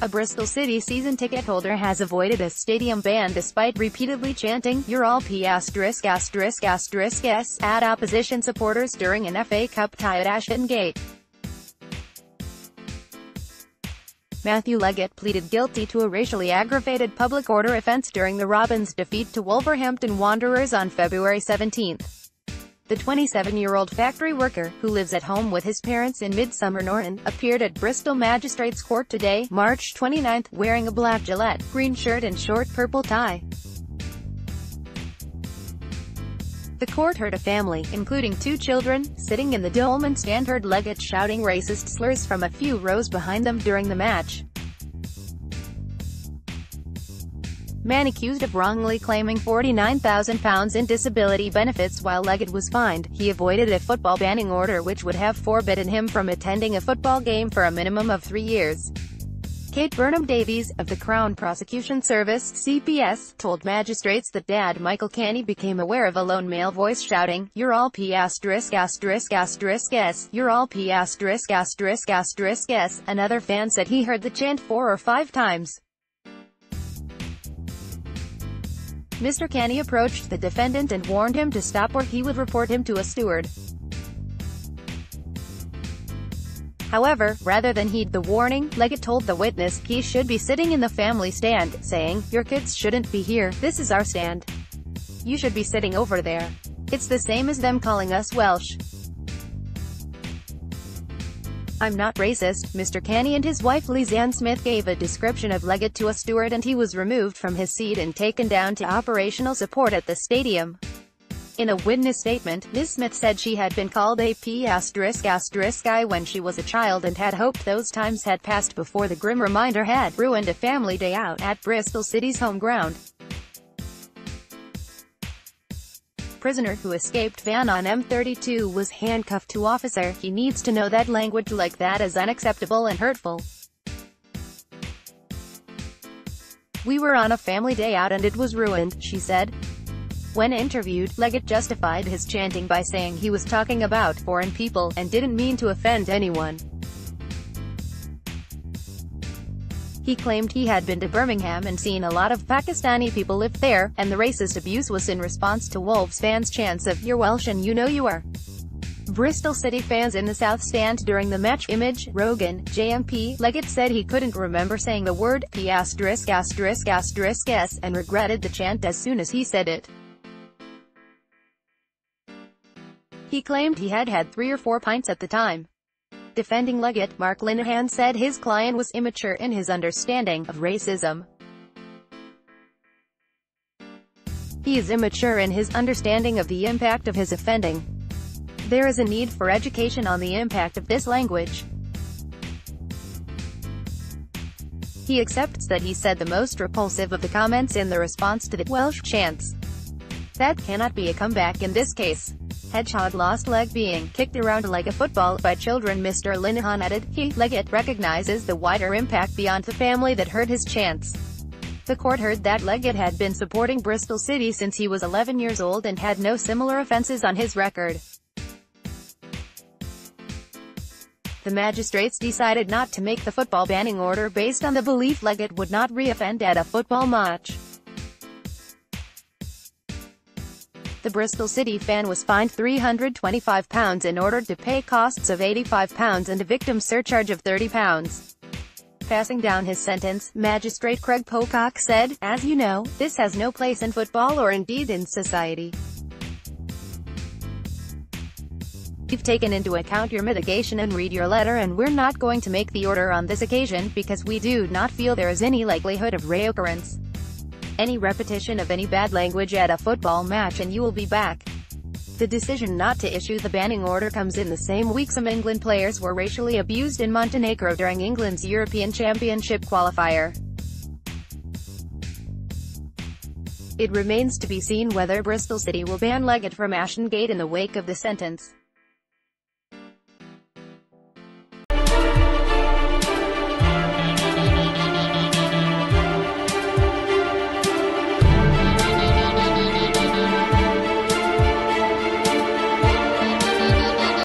A Bristol City season ticket holder has avoided a stadium ban despite repeatedly chanting, "You're all p***s" at opposition supporters during an FA Cup tie at Ashton Gate. Matthew Leggett pleaded guilty to a racially aggravated public order offence during the Robins' defeat to Wolverhampton Wanderers on February 17. The 27-year-old factory worker, who lives at home with his parents in Midsomer Norton, appeared at Bristol Magistrates Court today, March 29, wearing a black gilet, green shirt and short purple tie. The court heard a family, including 2 children, sitting in the Dolman stand heard Leggett shouting racist slurs from a few rows behind them during the match. Man accused of wrongly claiming £49,000 in disability benefits while Leggett was fined. He avoided a football banning order which would have forbidden him from attending a football game for a minimum of 3 years. Kate Burnham-Davies, of the Crown Prosecution Service (CPS), told magistrates that Dad Michael Canny became aware of a lone male voice shouting, "You're all p***s, you're all p***s." Another fan said he heard the chant 4 or 5 times. Mr. Canny approached the defendant and warned him to stop or he would report him to a steward. However, rather than heed the warning, Leggett told the witness he should be sitting in the family stand, saying, "Your kids shouldn't be here, this is our stand. You should be sitting over there. It's the same as them calling us Welsh. I'm not racist." Mr. Canny and his wife Lisanne Smith gave a description of Leggett to a steward and he was removed from his seat and taken down to operational support at the stadium. In a witness statement, Ms. Smith said she had been called a p***s guy when she was a child and had hoped those times had passed before the grim reminder had ruined a family day out at Bristol City's home ground. Prisoner who escaped van on M32 was handcuffed to officer. "He needs to know that language like that is unacceptable and hurtful. We were on a family day out and it was ruined," she said. When interviewed, Leggett justified his chanting by saying he was talking about foreign people, and didn't mean to offend anyone. He claimed he had been to Birmingham and seen a lot of Pakistani people live there, and the racist abuse was in response to Wolves fans' chants of, "You're Welsh and you know you are." Bristol City fans in the South Stand during the match. Image, Rogan, JMP. Leggett said he couldn't remember saying the word p***s and regretted the chant as soon as he said it. He claimed he had had 3 or 4 pints at the time. Defending Leggett, Mark Linehan said his client was immature in his understanding of racism. He is immature in his understanding of the impact of his offending. There is a need for education on the impact of this language. He accepts that he said the most repulsive of the comments in the response to the Welsh chants. That cannot be a comeback in this case. Hedgehog lost leg being kicked around like a football by children. Mr. Linehan added, Leggett recognizes the wider impact beyond the family that heard his chants. The court heard that Leggett had been supporting Bristol City since he was 11 years old and had no similar offences on his record. The magistrates decided not to make the football banning order based on the belief Leggett would not re-offend at a football match. The Bristol City fan was fined £325 and ordered to pay costs of £85 and a victim's surcharge of £30. Passing down his sentence, Magistrate Craig Pocock said, "As you know, this has no place in football or indeed in society. We've taken into account your mitigation and read your letter, and we're not going to make the order on this occasion because we do not feel there is any likelihood of reoccurrence. Any repetition of any bad language at a football match and you will be back." The decision not to issue the banning order comes in the same week some England players were racially abused in Montenegro during England's European Championship qualifier. It remains to be seen whether Bristol City will ban Leggett from Ashton Gate in the wake of the sentence.